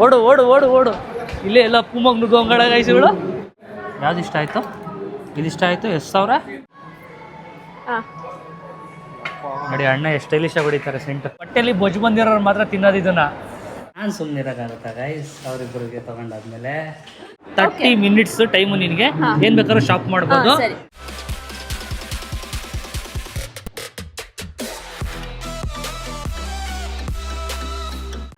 ಓಡು ಓಡು ಓಡು ಓಡು. ಇಲ್ಲೇ ಎಲ್ಲ ಪೂಮಾಗ ನುಗ್ಗೋಂಗಳ ಗೈಸ್ಗಳು. ಯಾವ್ದು ಇಷ್ಟ ಆಯಿತು? ಇದಿಷ್ಟ ಆಯಿತು. ಎಷ್ಟು ಸಾವಿರ? ನೋಡಿ ಅಣ್ಣ ಎಷ್ಟು ಸ್ಟೈಲಿಶ್ ಆಗಿ ಹೊಡಿತಾರೆ ಸೆಂಟ್. ಹೊಟ್ಟೆಲಿ ಬೊಜ್ಜು ಬಂದಿರೋರು ಮಾತ್ರ ತಿನ್ನೋದು ಇದನ್ನ. ನಾನು ಸುಮ್ಮನಿರೋಕ್ಕಾಗುತ್ತಾ ಗೈಸ್? ಅವರಿಬ್ಬರಿಗೆ ತಗೊಂಡಾದ್ಮೇಲೆ 30 ಮಿನಿಟ್ಸ್ ಟೈಮು. ನಿನಗೆ ಏನು ಬೇಕಾದ್ರೂ ಶಾಪ್ ಮಾಡ್ಬೋದು.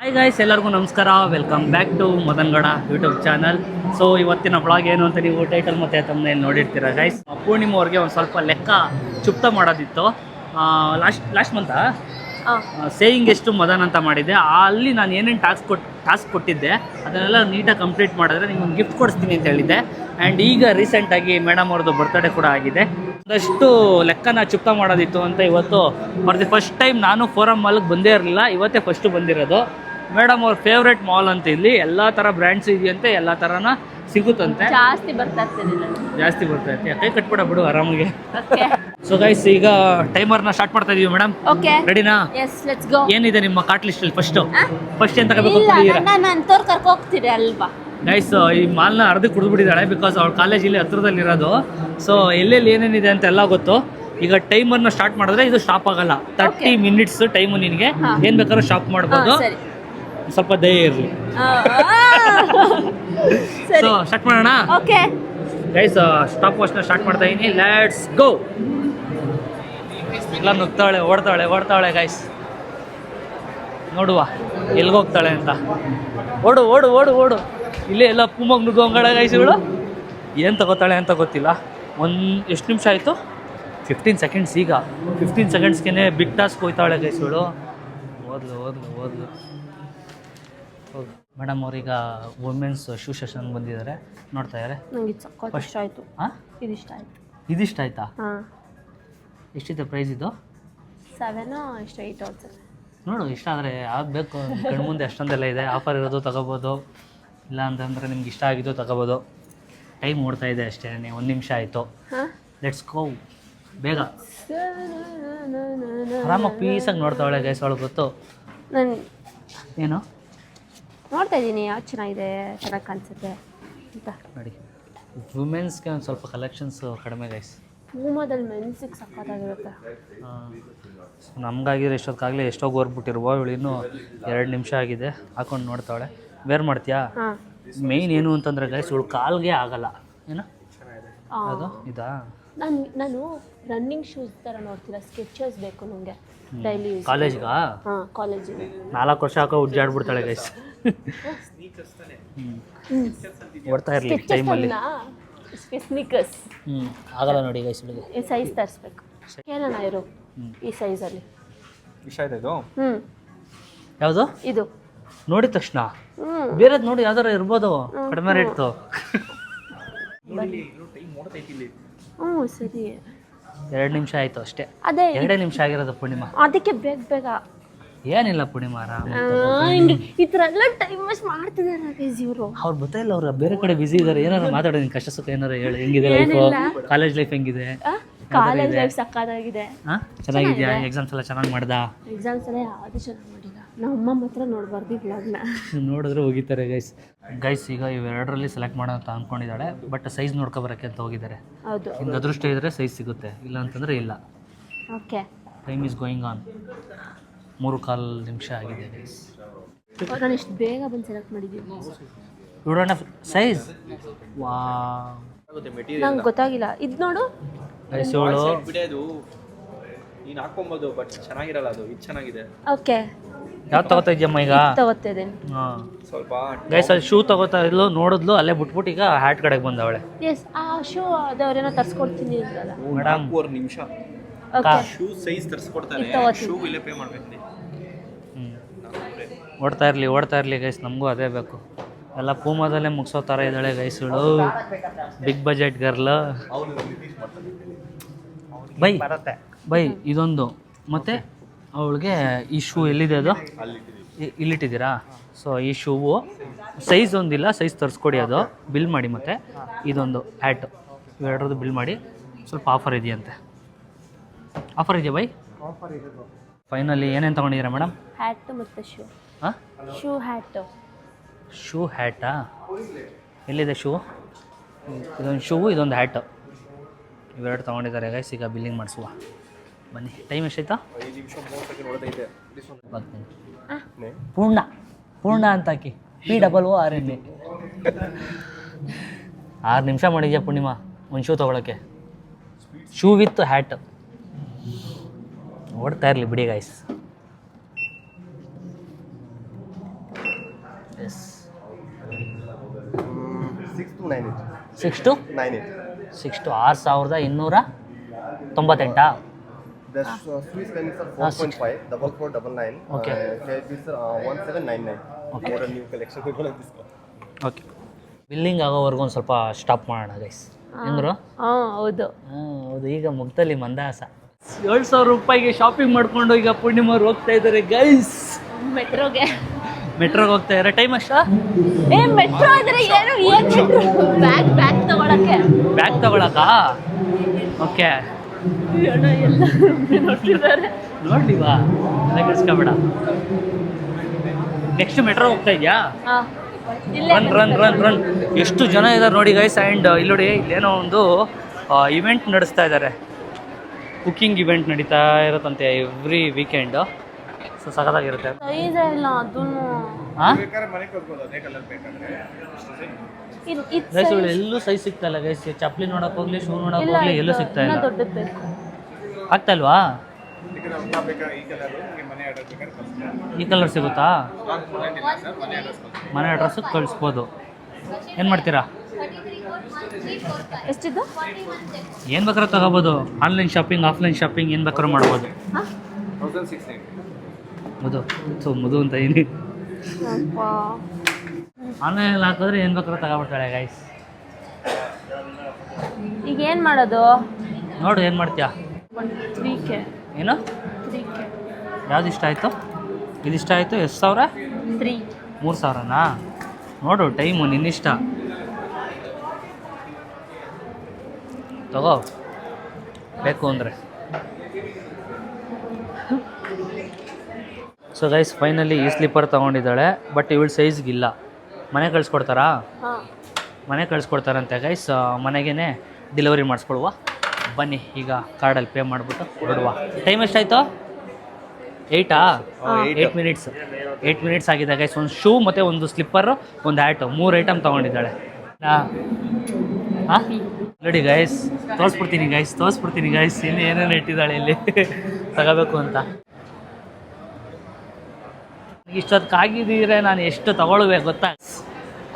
ಹಾಯ್ ಗೈಸ್, ಎಲ್ಲರಿಗೂ ನಮಸ್ಕಾರ. Welcome back to Madan Gowda YouTube channel. So ಇವತ್ತಿನ ಬ್ಲಾಗ್ ಏನು ಅಂತ ನೀವು ಟೈಟಲ್ ಮತ್ತು ತಮ್ಮನೇಲಿ ನೋಡಿರ್ತೀರ ಗೈಸ್. ಪೂರ್ಣಿಮಾ ಅವ್ರಿಗೆ ಒಂದು ಸ್ವಲ್ಪ ಲೆಕ್ಕ ಚುಪ್ತ ಮಾಡೋದಿತ್ತು. ಲಾಸ್ಟ್ ಮಂತ ಸೇಯಿಂಗ್ ಎಷ್ಟು ಮದನ್ ಅಂತ ಮಾಡಿದ್ದೆ. ಅಲ್ಲಿ ನಾನು ಏನೇನು ಟಾಸ್ಕ್ ಕೊಟ್ಟಿದ್ದೆ ಅದನ್ನೆಲ್ಲ ನೀಟಾಗಿ ಕಂಪ್ಲೀಟ್ ಮಾಡಿದ್ರೆ ನಿಮ್ಗೊಂದು ಗಿಫ್ಟ್ ಕೊಡಿಸ್ತೀನಿ ಅಂತ ಹೇಳಿದ್ದೆ. ಆ್ಯಂಡ್ ಈಗ ರೀಸೆಂಟಾಗಿ ಮೇಡಮ್ ಅವ್ರದ್ದು ಬರ್ತ್ಡೇ ಕೂಡ ಆಗಿದೆ. ಒಂದಷ್ಟು ಲೆಕ್ಕನ ಚುಪ್ತ ಮಾಡೋದಿತ್ತು ಅಂತ ಇವತ್ತು ಫಾರ್ ದಿ ಫಸ್ಟ್ ಟೈಮ್ ನಾನು ಫೋರಮ್ ಮಾಲ್ಗೆ ಬಂದೇ ಇರಲಿಲ್ಲ. ಇವತ್ತೇ ಫಸ್ಟು ಬಂದಿರೋದು. ಮೇಡಮ್ ಅವ್ರ ಫೇವ್ರೇಟ್ ಮಾಲ್ ಅಂತ. ಇಲ್ಲಿ ಎಲ್ಲ ಥರ ಬ್ರ್ಯಾಂಡ್ಸ್ ಇದೆಯಂತೆ, ಎಲ್ಲ ಥರನ ಸಿಗುತ್ತಂತೆ. ಜಾಸ್ತಿ ಬರ್ತಾ ಇರ್ತೀಯ. ಕೈ ಕಟ್ಬಿಡ ಬಿಡು ಆರಾಮಿಗೆ. ಸೊ ಗೈಸ್, ಈಗ ಟೈಮರ್ನ ಸ್ಟಾರ್ಟ್ ಮಾಡ್ತಾ ಇದೀವಿ ಮೇಡಮ್. ರೆಡಿನಾ? ಏನಿದೆ ನಿಮ್ಮ ಕಾರ್ಟ್ ಲಿಸ್ಟ್ ಅಲ್ಲಿ? ಫಸ್ಟ್ ಏನ್ ತಗೋಬೇಕು ಗೈಸ್? ಈ ಮಾಲ್ನ ಅರ್ಧ ಕುಡಿದ್ಬಿಟ್ಟಿದ್ದಾಳೆ ಬಿಕಾಸ್ ಅವಳ ಕಾಲೇಜ್ ಇಲ್ಲಿ ಹತ್ರದಲ್ಲಿ ಇರೋದು. ಸೊ ಎಲ್ಲೆಲ್ಲಿ ಏನೇನಿದೆ ಅಂತ ಎಲ್ಲ ಗೊತ್ತು. ಈಗ ಟೈಮರ್ನ ಸ್ಟಾರ್ಟ್ ಮಾಡಿದ್ರೆ ಇದು ಸ್ಟಾಪ್ ಆಗಲ್ಲ. 30 ಮಿನಿಟ್ಸ್ ಟೈಮು. ನಿನಗೆ ಏನ್ ಬೇಕಾದ್ರೂ ಶಾಪ್ ಮಾಡ್ಬೋದು. ಸ್ವಲ್ಪ ದಯ ಇರಲಿ. ಸೊ ಸ್ಟಾರ್ಟ್ ಮಾಡೋಣ ಗೈಸ್. ಸ್ಟಾಪ್ ವಾಚ್ನ ಸ್ಟಾರ್ಟ್ ಮಾಡ್ತಾ ಇದೀನಿ. Let's go. ಎಲ್ಲ ನುಗ್ತಾಳೆ, ಓಡ್ತಾಳೆ ಗೈಸ್. ನೋಡುವ ಎಲ್ಗೋಗ್ತಾಳೆ ಅಂತ. ಓಡು ಓಡು ಓಡು ಓಡು. ಇಲ್ಲೇ ಎಲ್ಲ ಪೂಮಾಗ ನುಗ್ಗೋಂಗಳ ಗೈಸ್ಗಳು. ಏನು ತಗೋತಾಳೆ ಅಂತ ಗೊತ್ತಿಲ್ಲ. ಎಷ್ಟು ನಿಮಿಷ ಆಯಿತು? 15 ಸೆಕೆಂಡ್ಸ್. ಈಗ 15 ಸೆಕೆಂಡ್ಸ್ಗೆ ಬಿಗ್ ಟಾಸ್ಕ್ ಹೋಯ್ತಾಳೆ ಗೈಸ್ಗಳು. ಓದ್ಲು ಹೋಗು. ಮೇಡಮ್ ಅವ್ರೀಗ ವುಮೆನ್ಸ್ ಶೂ ಸೆಷನ್ ಬಂದಿದ್ದಾರೆ, ನೋಡ್ತಾ ಇದ್ದಾರೆ. ಇದಿಷ್ಟ ಆಯ್ತಾ? ಎಷ್ಟಿದೆ ಪ್ರೈಸ್ ಇದು? 7 ಎಷ್ಟು 8 ನೋಡು. ಇಷ್ಟ ಆದರೆ ಯಾವ್ದು ಬೇಕು ಕಣ್ಮುಂದೆ ಅಷ್ಟೊಂದೆಲ್ಲ ಇದೆ. ಆಫರ್ ಇರೋದು ತಗೋಬೋದು, ಇಲ್ಲ ಅಂತಂದರೆ ನಿಮ್ಗೆ ಇಷ್ಟ ಆಗಿದ್ದು ತಗೋಬೋದು. ಟೈಮ್ ಓಡ್ತಾ ಇದೆ ಅಷ್ಟೇ. 1 ನಿಮಿಷ ಆಯಿತು. ಲೆಟ್ಸ್ ಗೋ ಬೇಗ. ಆರಾಮಾಗಿ ಪೀಸಾಗಿ ನೋಡ್ತಾವಳೆ ಗೈಸ್. ಅವಳು ಗೊತ್ತು ಏನು ನೋಡ್ತಾ ಇದ್ದೀನಿ. ಯಾವ್ದು ಚೆನ್ನಾಗಿದೆ, ಚೆನ್ನಾಗಿ ಕಾಣಿಸುತ್ತೆ ಅಂತ ನೋಡಿ. ವುಮೆನ್ಸ್ಗೆ ಒಂದು ಸ್ವಲ್ಪ ಕಲೆಕ್ಷನ್ಸ್ ಕಡಿಮೆ ಗೈಸ್. ಪೂಮಾದಲ್ಲಿ ಮೆನ್ಸಿಗೆ ಸಕ್ಕತ್ತಾಗಿರುತ್ತೆ. ನಮಗಾಗಿರೋ ಎಷ್ಟೊತ್ತಾಗಲೇ ಎಷ್ಟೋಗಿ ಹೊರ್ಬಿಟ್ಟಿರುವ. ಇವಳು ಇನ್ನೂ 2 ನಿಮಿಷ ಆಗಿದೆ. ಹಾಕೊಂಡು ನೋಡ್ತಾವಳೆ. ವೇರ್ ಮಾಡ್ತೀಯಾ? ಮೇಯ್ನ್ ಏನು ಅಂತಂದರೆ ಗೈಸ್, ಇವಳು ಕಾಲ್ಗೆ ಆಗಲ್ಲ. ಏನು ಅದು ಇದಾ? ನಾನು ರನ್ನಿಂಗ್ ಶೂಸ್ ಥರ ನೋಡ್ತೀರಾ, ಸ್ಕೆಚರ್ಸ್ ಬೇಕು ನನಗೆ ಡೈಲಿ ಯೂಸ್. ಕಾಲೇಜ್ಗಾ? ಕಾಲೇಜಿಗೆ 4 ವರ್ಷ ಹಾಕೋ ಉಜ್ಜಾಡ್ಬಿಡ್ತಾಳೆ ಗೈಸ್. ಓಡ್ತಾ ಇರಲಿ ಟೈಮಲ್ಲಿ. ಸ್ನಿಕರ್ಸ್ ಆಗಲ್ಲ ನೋಡಿ ಗೈಸ್. ಈ ಸೈಜ್ ತರಿಸ್ಬೇಕು. ಕೇಳೋಣ ಇರು, ಈ ಸೈಜಲ್ಲಿ ಇದು ಯಾವುದು? ಇದು ನೋಡಿದ ತಕ್ಷಣ ಬೇರೆದು ನೋಡಿ ಯಾವ್ದಾರ ಇರ್ಬೋದು ಕಡಿಮೆ ರೇಟ್ದು. ಸರಿ. 2 ನಿಮಿಷ ಆಯಿತು ಅಷ್ಟೇ. ಅದೇ 2 ನಿಮಿಷ ಆಗಿರೋದು ಪೂರ್ಣಿಮಾ. ಅದಕ್ಕೆ ಬೇಗ ಏನಿಲ್ಲ ಪೂರ್ಣಿಮಾ, ಆರಾಮ. ಈ ಥರ ಎಲ್ಲ ಟೈಮ್ ವೇಸ್ಟ್ ಮಾಡ್ತಿದ್ದಾರೆ ಇವರು. ಅವ್ರು ಗೊತ್ತಾಯಿಲ್ಲ, ಅವ್ರು ಬೇರೆ ಕಡೆ ಬಿಸಿ ಇದ್ದಾರೆ. ಏನಾರು ಮಾತಾಡೋ, ನಿನ್ ಕಷ್ಟ ಸುಖ ಏನಾರು ಹೇಳಿ. ಹೆಂಗಿದೆ ಲೈಫು? ಕಾಲೇಜ್ ಲೈಫ್ ಹೆಂಗಿದೆ? ಕಾಲೇಜ್ ಲೈಫ್ ಸಕ್ಕತ್ತಾಗಿದೆ. ಚೆನ್ನಾಗಿದೆಯಾ? ಎಕ್ಸಾಮ್ಸ್ ಎಲ್ಲ ಚೆನ್ನಾಗಿ ಮಾಡ್ದಾ? ಎಕ್ಸಾಮ್ಸ್ ಎಲ್ಲ ಯಾವುದು ಚೆನ್ನಾಗಿ ಮಾಡಿಲ್ಲ. ನಮ್ಮ ಮಾತ್ರ ನೋಡಬಾರ್ದು ಬ್ಲಾಗ್ನ. ನೋಡಿದ್ರೆ ಹೋಗಿದ್ದಾರೆ ಗೈಸ್. ಈಗ ಇವೆರಡರಲ್ಲಿ ಸೆಲೆಕ್ಟ್ ಮಾಡೋ ಅಂತ ಅಂದ್ಕೊಂಡಿದ್ದಾಳೆ. ಬಟ್ ಸೈಜ್ ನೋಡ್ಕೊಬರಕ್ಕೆ ಅಂತ ಹೋಗಿದ್ದಾರೆ. ಹೌದು. ನಿಮ್ಗೆ ಅದೃಷ್ಟ ಇದ್ದರೆ ಸೈಜ್ ಸಿಗುತ್ತೆ, ಇಲ್ಲ ಅಂತಂದರೆ ಇಲ್ಲ. Okay. Time is going on. 3.25 ನಿಮಿಷ ಆಗಿದೆ ಗೈಸ್. ನಾನು ಇಷ್ಟು ಬೇಗ ಬಂದು ಸೆಲೆಕ್ಟ್ ಮಾಡಿದ್ದೀನಿ. ನೋಡೋಣ ಸೈಜ್. ವಾ, ನಂಗೆ ಗೊತ್ತಾಗಿಲ್ಲ. ಇದು ನೋಡು ಗೈಸ್. ಇವಳು ನೀನು ಹಾಕೊಬೋದು, ಬಟ್ ಚೆನ್ನಾಗಿರಲ್ಲ ಅದು. ಇದು ಚೆನ್ನಾಗಿದೆ. ಓಕೆ. ಯಾವ್ದು ತಗೋತಾ ಇದೆಯಮ್ಮ ಈಗ? ತಗೋತಾ ಇದ್ದೀನಿ. ಹಾಂ ಸ್ವಲ್ಪ ಗೈಸ್. ಅಲ್ಲಿ ಶೂ ತಗೋತಾ ಇದ್ಲು, ನೋಡಿದ್ಲು, ಅಲ್ಲೇ ಬಿಟ್ಬಿಟ್ಟು ಈಗ ಹ್ಯಾಟ್ ಕಡೆಗೆ ಬಂದವಳೆ. ಎಸ್, ಆ ಶೂ ಅದವರೇನೋ ತರಿಸ್ಕೊಡ್ತೀನಿ ಅಂದ್ರಲ್ಲ ಮೇಡಮ್. 4 ನಿಮಿಷ ಶೂ ಸೈಜ್ ತರಿಸ್ಕೊಡ್ತಾರೆ. ಶೂ ಇಲ್ಲೇ ಪೇ ಮಾಡ್ಬೇಕು. ಓಡ್ತಾ ಇರಲಿ ಗೈಸ್. ನಮಗೂ ಅದೇ ಬೇಕು. ಎಲ್ಲ ಪೂಮಾದಲ್ಲೇ ಮುಗಿಸೋ ಥರ ಇದ್ದಾಳೆ ಗೈಸ್ ಇವಳು. Big budget girl. ಬೈ ಇದೊಂದು. ಮತ್ತು ಅವಳಿಗೆ ಈ ಶೂ ಎಲ್ಲಿದೆ? ಅದು ಇಲ್ಲಿಟ್ಟಿದ್ದೀರಾ? ಸೊ ಈ ಶೂವು ಸೈಜ್ ಒಂದಿಲ್ಲ, ಸೈಜ್ ತರಿಸ್ಕೊಡಿ. ಅದು ಬಿಲ್ ಮಾಡಿ. ಮತ್ತು ಇದೊಂದು ಹ್ಯಾಟ್, ಇವೆರಡರದ್ದು ಬಿಲ್ ಮಾಡಿ. ಸ್ವಲ್ಪ ಆಫರ್ ಇದೆಯಂತೆ. ಆಫರ್ ಇದೆಯಾ ಬೈ? ಫೈನಲಿ ಏನೇನು ತೊಗೊಂಡಿದ್ದೀರಾ ಮೇಡಮ್? ಹ್ಯಾಟ್ ಮತ್ತು ಶೂ. ಶೂ ಹ್ಯಾಟ್ ಶೂ ಹ್ಯಾಟಾ ಎಲ್ಲಿದೆ ಶೂ? ಇದೊಂದು ಶೂ ಇದೊಂದು ಹ್ಯಾಟು ಇವೆರಡು ತೊಗೊಂಡಿದ್ದಾರೆ ಗೈಸ್. ಈಗ ಬಿಲ್ಲಿಂಗ್ ಮಾಡಿಸುವ ಬನ್ನಿ. ಟೈಮ್ ಎಷ್ಟಾಯ್ತಾ? 5 ನಿಮಿಷ 30 ಸೆಕೆಂಡ್ ಹೊಡೆದೈತೆ. ಬರ್ತೀನಿ. ಪೂರ್ಣ ಅಂತ ಹಾಕಿ POORN 6 ನಿಮಿಷ ಮಾಡಿದ್ಯಾ ಪೂರ್ಣಿಮಾ ಒಂದು ಶೂ ತೊಗೊಳಕ್ಕೆ. ಶೂ ವಿತ್ ಹ್ಯಾಟ್ ಓಡ್ತಾ ಇರಲಿ ಬಿಡಿ guys. Yes 6 to 9 8. 6 to 9 8. 6 to 6298. The Swiss Chinese are 4.5, 4499. Okay. KFC are 1799. Okay. More a new collection. We're going to discount. Okay billing ಆಗೋವರೆಗೂ ಒಂದು ಸ್ವಲ್ಪ ಸ್ಟಾಪ್ ಮಾಡೋಣ ಗೈಸ್. ಹೆಂಗ್ರು? ಹಾಂ ಹೌದು. ಹೌದು, ಈಗ ಮುಗ್ದಲ್ಲಿ ಮಂದಾಸ. 7,000 ರೂಪಾಯಿಗೆ ಶಾಪಿಂಗ್ ಮಾಡ್ಕೊಂಡು ಈಗ ಪೂರ್ಣಿಮವ್ರು ಹೋಗ್ತಾ ಇದ್ದಾರೆ ಗೈಸ್. ಮೆಟ್ರೋಗೆ ಹೋಗ್ತಾ ಇದ್ದಾರೆ. ಟೈಮ್ ಅಷ್ಟಾ? ಮೆಟ್ರೋ ಅಂದ್ರೆ ಏನು ಬ್ಯಾಗ್ ತಗೊಳಕ್ಕೆ. ಬ್ಯಾಗ್ ತಗೊಳಕಾ? ಓಕೆ ಎಲ್ಲ ನೋಡ್ತಿದ್ದಾರೆ. ನೋಡ್ಲಿವಾ ಕೆಡ್ಸ್ಕೊಬೇಡ. ನೆಕ್ಸ್ಟ್ ಮೆಟ್ರೋ ಹೋಗ್ತಾ ಇದೆಯಾ? ರನ್ ಎಷ್ಟು ಜನ ಇದ್ದಾರೆ ನೋಡಿ ಗೈಸ್. ಆ್ಯಂಡ್ ಇಲ್ಲಿ ನೋಡಿ ಇಲ್ಲೇನೋ ಒಂದು ಇವೆಂಟ್ ನಡೆಸ್ತಾ ಇದ್ದಾರೆ. ಕುಕ್ಕಿಂಗ್ ಇವೆಂಟ್ ನಡೀತಾ ಇರುತ್ತಂತೆ ಎವ್ರಿ ವೀಕೆಂಡ್. ಸೊ ಸಖತ್ತಾಗಿರುತ್ತೆ. ಸೈಜ್ ಇಲ್ಲ ಅದನ್ನು. ಗೈಸ್ ಇವಳು ಎಲ್ಲೂ ಸೈಜ್ ಸಿಗ್ತಾ ಇಲ್ಲ ಗೈಸ್. ಚಪ್ಪಲಿ ನೋಡಕ್ ಹೋಗ್ಲಿ, ಶೂ ನೋಡಕ್ ಹೋಗ್ಲಿ, ಎಲ್ಲೂ ಸಿಗ್ತಾ ಇಲ್ಲ. ದೊಡ್ಡದು ಬೇಕು. ಆಗ್ತಾ ಇಲ್ವಾ? ಈ ಕಲರ್ ಸಿಗುತ್ತಾ? ಮನೆ ಅಡ್ರೆಸ್ ಕಳಿಸ್ಬೋದು. ಏನು ಮಾಡ್ತೀರಾ? ಎಷ್ಟಿದ್ದು? ಏನು ಬೇಕಾದ್ರೂ ತಗೋಬೋದು. ಆನ್ಲೈನ್ ಶಾಪಿಂಗ್, ಆಫ್ಲೈನ್ ಶಾಪಿಂಗ್ ಏನು ಬೇಕಾದ್ರೂ ಮಾಡ್ಬೋದು. ಮುದು ಅಂತ ಏನಿ ಆನ್ಲೈನಲ್ಲಿ ಹಾಕಿದ್ರೆ ಏನು ಬೇಕಾದ್ರೂ ತಗೊಬಿಡ್ತಾಳೆ ಗೈಸ್. ಈಗ ಏನು ಮಾಡೋದು? ನೋಡು ಏನು ಮಾಡ್ತೀಯಾ? 3K. ಏನು? 3K. ಯಾವ್ದು ಇಷ್ಟ ಆಯಿತು? ಇದು ಇಷ್ಟ ಆಯಿತು. ಎಷ್ಟು ಸಾವಿರ? 3,000ನಾ? ನೋಡು ಟೈಮು ನಿನ್ನಿಷ್ಟ. ತಗೋ ಬೇಕು ಅಂದರೆ. ಸೊ ಗೈಸ್ ಫೈನಲಿ ಈ ಸ್ಲಿಪ್ಪರ್ ತೊಗೊಂಡಿದ್ದಾಳೆ. ಬಟ್ ಇವಳು ಸೈಜ್ಗಿಲ್ಲ. ಮನೆ ಕಳಿಸ್ಕೊಡ್ತಾರಾ? ಮನೆ ಕಳಿಸ್ಕೊಡ್ತಾರಂತೆ ಗೈಸ್. ಮನೆಗೇ ಡೆಲಿವರಿ ಮಾಡಿಸ್ಕೊಳುವ ಬನ್ನಿ. ಈಗ ಕಾರ್ಡಲ್ಲಿ ಪೇ ಮಾಡಿಬಿಟ್ಟು ಹೊರಡುವ. ಟೈಮ್ ಎಷ್ಟಾಯಿತು? 8 ಮಿನಿಟ್ಸ್ ಆಗಿದೆ ಗೈಸ್. ಒಂದು ಶೂ ಮತ್ತು ಒಂದು ಸ್ಲಿಪ್ಪರು, ಒಂದು ಹ್ಯಾಟು, 3 ಐಟಮ್ ತೊಗೊಂಡಿದ್ದಾಳೆ. ಹಾಂ ನೋಡಿ ಗೈಸ್, ತೋರಿಸ್ಬಿಡ್ತೀನಿ ಗೈಸ್ ಇಲ್ಲಿ ಏನೇನು ಇಟ್ಟಿದ್ದಾಳೆ ಇಲ್ಲಿ ತಗೋಬೇಕು ಅಂತ. ಇಷ್ಟೊತ್ತಿಗಾಗಿದ್ದರೆ ನಾನು ಎಷ್ಟು ತಗೊಳ್ಬೇಕು ಗೊತ್ತಾ?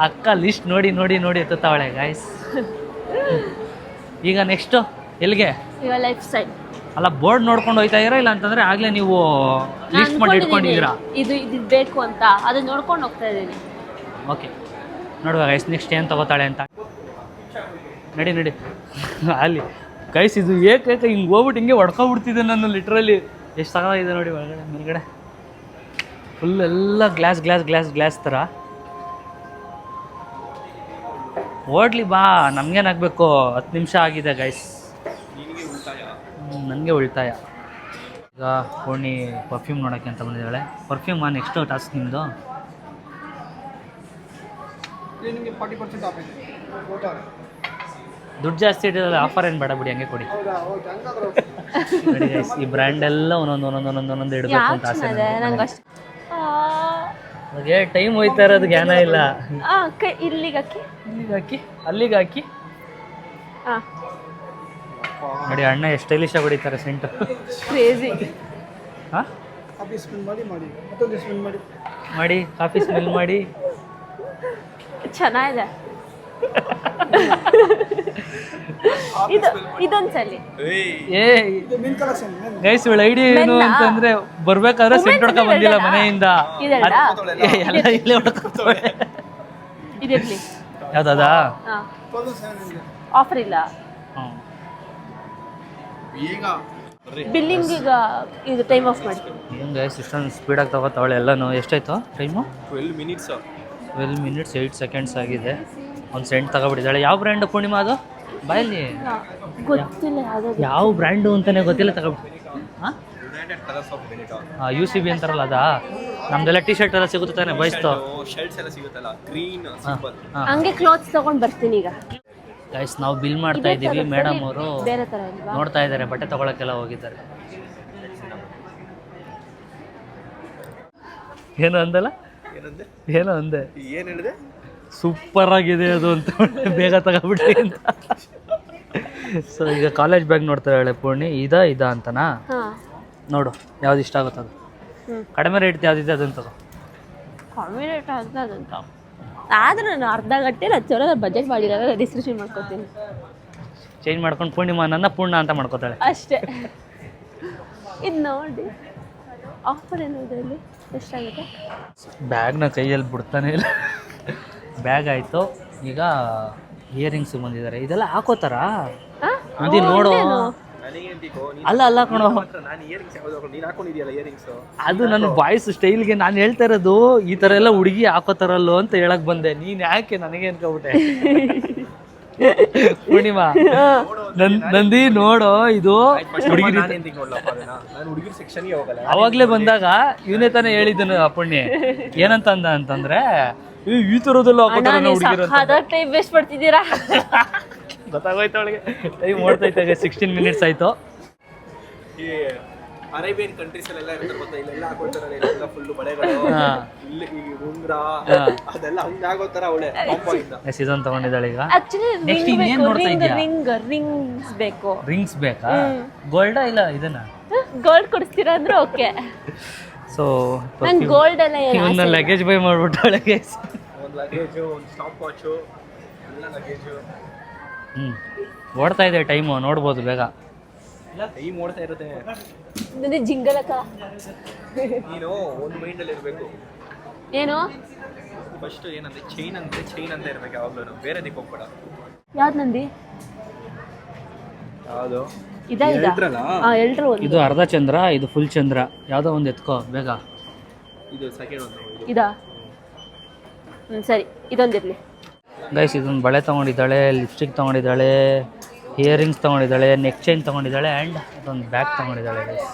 ಅಕ್ಕ ಲಿಸ್ಟ್ ನೋಡಿ ಎತ್ತುತ್ತಾವಳೆ ಗೈಸ್. ಈಗ ನೆಕ್ಸ್ಟು ಎಲ್ಲಿಗೆ? ಲೈಫ್ ಸ್ಟೈಲ್ ಅಲ್ಲ, ಬೋರ್ಡ್ ನೋಡ್ಕೊಂಡು ಹೋಗ್ತಾ ಇದ್ದೀರಾ ಇಲ್ಲ ಅಂತಂದರೆ ಆಗಲೇ ನೀವು ಲಿಸ್ಟ್ ಮಾಡಿ ಇಟ್ಕೊಂಡಿದ್ದೀರಾ? ಇದು ಬೇಕು ಅಂತ ಅದು ನೋಡ್ಕೊಂಡು ಹೋಗ್ತಾ ಇದ್ದೀನಿ. ಓಕೆ ನೋಡುವ ಗೈಸ್ ನೆಕ್ಸ್ಟ್ ಏನು ತಗೋತಾಳೆ ಅಂತ. ನಡಿ ಅಲ್ಲಿ ಗೈಸ್ ಇದು ಏಕೆ ಹಿಂಗೆ ಹೋಗ್ಬಿಟ್ಟು ಹಿಂಗೆ ಹೊಡ್ಕೊಬಿಡ್ತಿದ್ದೆ ನಾನು ಲಿಟ್ರಲಿ. ಎಷ್ಟು ತಗೋಗಿದೆ ನೋಡಿ ಒಳಗಡೆ ಮೇಲ್ಗಡೆ ಫುಲ್ ಎಲ್ಲ ಗ್ಲಾಸ್ ಥರ. ಓಡ್ಲಿ ಬಾ, ನಮಗೇನಾಗಬೇಕು? 10 ನಿಮಿಷ ಆಗಿದೆ ಗೈಸ್. ನನಗೆ ಉಳಿತಾಯ. ಈಗ ಪೂರ್ಣಿ ಪರ್ಫ್ಯೂಮ್ ನೋಡೋಕ್ಕೆ ಅಂತ ಬಂದಿದ್ದಾಳೆ. ಪರ್ಫ್ಯೂಮ್ ನೆಕ್ಸ್ಟು ಟಾಸ್ಕ್ ನಿಮ್ಮದು. ದುಡ್ಡು ಜಾಸ್ತಿ ಇಟ್ಟಿರಲ್ಲ, ಆಫರ್ ಏನು ಬೇಡ ಬಿಡಿ, ಹಂಗೆ ಕೊಡಿ. ಈ ಬ್ರ್ಯಾಂಡ್ ಎಲ್ಲ ಒಂದೊಂದು ಇಡಬೇಕು ಅಂತ ಆಸೆ ನನಗೆ. ಟೈಮ್ ಹೋಯ್ತಾ ಇರೋದು ಜ್ಞಾನ ಇಲ್ಲ. ಇಲ್ಲಿಗೆ ಹಾಕಿ ನೋಡಿ ಅಣ್ಣ ಎಷ್ಟು ಸ್ಟೈಲಿಶ್ ಆಗಿ ಹೊಡಿತಾರೆ ಸೆಂಟು. ಕ್ರೇಜಿ. ಹಾಂ ಮಾಡಿ ಕಾಫಿ ಸ್ಮೆಲ್ ಮಾಡಿ ಚೆನ್ನಾಗಿದೆ. ಇದೊಂದ್ಸಲಿ ಗೈಸ್ ಇವಳ ಐಡಿಯಾ ಏನು ಅಂತಂದ್ರೆ ಬರ್ಬೇಕಾದ್ರೆ ಸೆಂಟ್ ಹೊಡ್ಕೊಂಡ್ ಬಂದಿಲ್ಲ ಮನೆಯಿಂದ. ಯಾವ್ದಾ ಆಫರ್ ಇಲ್ಲ. ಬಿಲ್ಲಿಂಗ್ ಈಗ ಇದು ಟೈಮ್ ಆಫ್ ಮಾಡಿ. ಏನು ಗೈಸ್ ಇಷ್ಟೊಂದು ಸ್ಪೀಡಾಗಿ ತಗೋತಾವಳೆ ಎಲ್ಲನೂ. ಎಷ್ಟಾಯ್ತು ಟೈಮು? 12 ಮಿನಿಟ್ಸ್ 8 ಸೆಕೆಂಡ್ಸ್ ಆಗಿದೆ. ಒಂದು ಸೆಂಟ್ ತಗೊಬಿಟ್ಟಿದ್ದಾಳೆ. ಯಾವ ಬ್ರ್ಯಾಂಡು ಪೂರ್ಣಿಮಾ ಅದು? ಬಾಯಲ್ಲಿ ಗೊತ್ತಿಲ್ಲ ಯಾವ ಬ್ರ್ಯಾಂಡು ಅಂತಲೇ ಗೊತ್ತಿಲ್ಲ. ತಗೊಬಿಟ್ಟು UCB ಅಂತಾರಲ್ಲ ಅದಾ? ನಮ್ದೆಲ್ಲ ಟಿ ಶರ್ಟ್ ಎಲ್ಲ ಸಿಗುತ್ತೆ ತಾನೆ ಬಾಯ್ಸ್ತು. ಶರ್ಟ್ಸ್ ಎಲ್ಲ ಸಿಗುತ್ತಲ್ಲ ಗ್ರೀನ್ ಸಿಂಪಲ್. ಹಂಗೆ ಕ್ಲಾತ್ಸ್ ತಗೊಂಡ್ ಬರ್ತೀನಿ ಈಗ. ಗೈಸ್ ನಾವು ಬಿಲ್ ಮಾಡ್ತಾ ಇದ್ದೀವಿ, ಮೇಡಮ್ ಅವರು ಬೇರೆ ತರ ಇಲ್ವಾ? ನೋಡ್ತಾ ಇದ್ದಾರೆ, ಬಟ್ಟೆ ತಗೊಳಕ್ಕೆಲ್ಲ ಹೋಗಿದ್ದಾರೆ. ಏನು ಅಂದಲ್ಲ? ಏನಂದೆ? ಏನೋ ಅಂದೆ, ಏನ್ ಹೇಳಿದೆ? ಸೂಪರ್ ಆಗಿದೆ ಅದು ಅಂತ ಬೇಗ ತಗೊಬಿಟ್ರಿ ಅಂತ. ಸೊ ಈಗ ಕಾಲೇಜ್ ಬ್ಯಾಗ್ ನೋಡ್ತಾಳೆ ಪೂರ್ಣಿ, ಇದ ಅಂತನಾ? ಹಾ ನೋಡು ಯಾವ್ದು ಇಷ್ಟ ಆಗುತ್ತೆ ಅದು. ಕಡಿಮೆ ರೇಟ್ ಯಾವ್ದಿದೆ ಅದನ್ನ ತಗೋ. ಕಮ್ಮಿ ರೇಟ್ ಅದಂತ ಆದ್ರೆ ನಾನು ಅರ್ಧ ಗಂಟೆ 10 ಸಾವಿರ ಬಜೆಟ್ ಮಾಡಿರೋದು ಡಿಸ್ಕ್ರಿಪ್ಷನ್ ಮಾಡ್ಕೊತೀನಿ. ಚೇಂಜ್ ಮಾಡ್ಕೊಂಡು ಪೂರ್ಣಿಮಾ ನನ್ನ ಪೂರ್ಣ ಅಂತ ಮಾಡ್ಕೋತಾಳೆ ಅಷ್ಟೇ. ಇದು ನೋಡಿ ಆಫರ್ ಏನು ಇದೆ ಇಲ್ಲಿ, ಎಷ್ಟಾಗುತ್ತೆ? ಬ್ಯಾಗ್ನ ಕೈಯಲ್ಲಿ ಬಿಡ್ತಾನೆ ಇಲ್ಲ. ಬ್ಯಾಗ್ ಆಯಿತು, ಈಗ ಇಯರಿಂಗ್ಸ್ ಬಂದಿದ್ದಾರೆ. ಇದೆಲ್ಲ ಹಾಕೋತಾರಾ? ಅದಿ ನೋಡು. ಅಲ್ಲ ಕಣೋ, ನಾನು ಇಯರಿಂಗ್ಸ್ ಯಾವ್ದು ನೀನು ಹಾಕೊಂಡಿದ್ಯಲ್ಲ ಇಯರಿಂಗ್ಸ್, ಅದು ನನ್ನ ವಾಯ್ಸ್ ಸ್ಟೈಲ್ಗೆ ನಾನು ಹೇಳ್ತಾ ಇರೋದು. ಈ ಥರ ಎಲ್ಲ ಹುಡುಗಿ ಹಾಕೋತಾರಲ್ಲೋ ಅಂತ ಹೇಳಕ್ ಬಂದೆ. ನೀನು ಯಾಕೆ ನನಗೆ ಅನ್ಕೋಬಿಟ್ಟೆ? ಪೂರ್ಣಿಮಾ ನಂದಿ ನೋಡು, ಇದು ಹುಡುಗಿ ಹುಡುಗಿರ್ ಸೆಕ್ಷನ್ಗೆ ಹೋಗಲ್ಲ. ಅವಾಗ್ಲೇ ಬಂದಾಗ ಇವನೇ ತಾನೇ ಹೇಳಿದ್ದನು ಪುಣ್ಯ. ಏನಂತ ಅಂದ ಅಂತಂದ್ರೆ, ಈ ಥರದೆಲ್ಲ ಹಾಕೋತಾರ ಹುಡುಗಿರು. ಟೈಮ್ ವೇಸ್ಟ್ ಮಾಡ್ತಿದ್ದೀರಾ? ಗೊತ್ತಾಗೋಯ್ತು ಅವಳಿಗೆ. ಟೈಮ್ ಓಡ್ತೈತೆ, 16 ಮಿನಿಟ್ಸ್ ಆಯ್ತು. ಈ ಅರೇಬಿಯನ್ ಕಂಟ್ರೀಸ್ ಅಲ್ಲೆಲ್ಲ ಇರ್ತಾರೆ ಗೊತ್ತಾ, ಇಲ್ಲೆಲ್ಲ ಹಾಕೊಳ್ತಾರಲ್ಲ, ಇಲ್ಲೆಲ್ಲ ಫುಲ್ ಬಳೆಗಳು, ಇಲ್ಲಿ ಈ ಉಂಗ್ರ ಅದೆಲ್ಲ ಹಂಗಾಗೋ ತರ ಅವಳೆ ಇದೊಂದು ತಗೊಂಡಿದ್ದಾಳೆ. ಈಗ ಆಕ್ಚುಲಿ ನೆಕ್ಸ್ಟ್ ಇನ್ನೇನ್ ನೋಡ್ತಾ ಇದ್ಯಾ? ರಿಂಗ್ಸ್ ಬೇಕು. ರಿಂಗ್ಸ್ ಬೇಕಾ? ಗೋಲ್ಡಾ ಇಲ್ಲ ಇದನ್ನ? ಗೋಲ್ಡ್ ಕೊಡಿಸ್ತೀರಾ ಅಂದ್ರೆ ಓಕೆ. ಸೊ ನನ್ ಗೋಲ್ಡ್ ಎಲ್ಲ ಇವನ್ನ ಲಗೇಜ್ ಬೈ ಮಾಡ್ಬಿಟ್ಟಾಳೆ ಗೈಸ್. ಒಂದು ಲಗೇಜು, ಒಂದು ಸ್ಟಾಪ್ ವಾಚು, ಎಲ್ಲ ಲಗೇಜು. ಓಡ್ತಾ ಇದೆ ಟೈಮು, ನೋಡ್ಬೋದು ಬೇಗ. ಟೈಮ್ ಓಡ್ತಾ ಇರುತ್ತೆ. ನನಗೆ ಜಿಂಗಲಕ ನೀನು ಒಂದು ಮೈಂಡಲ್ಲಿ ಇರಬೇಕು. ಏನು ಫಸ್ಟ್ ಏನಂದ್ರೆ ಚೈನ್ ಅಂತ ಇರ್ಬೇಕು ಯಾವಾಗಲೂ, ಬೇರೆ ದಿಕ್ಕ ಹೋಗ್ಬೇಡ. ಯಾವ್ದು ನಂದಿ? ಯಾವುದು ಎಲ್ರು ಇದು ಅರ್ಧ ಚಂದ್ರ, ಇದು ಫುಲ್ ಚಂದ್ರ. ಯಾವ್ದೋ ಒಂದು ಎತ್ಕೋ ಬೇಗ. ಇದು ಸೆಕೆಂಡ್ ಒಂದು ಇದಾ? ಸರಿ, ಇದೊಂದಿರ್ಲಿ ಗೈಸ್. ಇದೊಂದು ಬಳೆ ತೊಗೊಂಡಿದ್ದಾಳೆ, ಲಿಪ್ಸ್ಟಿಕ್ ತೊಗೊಂಡಿದ್ದಾಳೆ, ಇಯರಿಂಗ್ಸ್ ತೊಗೊಂಡಿದ್ದಾಳೆ, ನೆಕ್ ಚೈನ್ ತೊಗೊಂಡಿದ್ದಾಳೆ, ಆ್ಯಂಡ್ ಅದೊಂದು ಬ್ಯಾಗ್ ತೊಗೊಂಡಿದ್ದಾಳೆ ಗೈಸ್.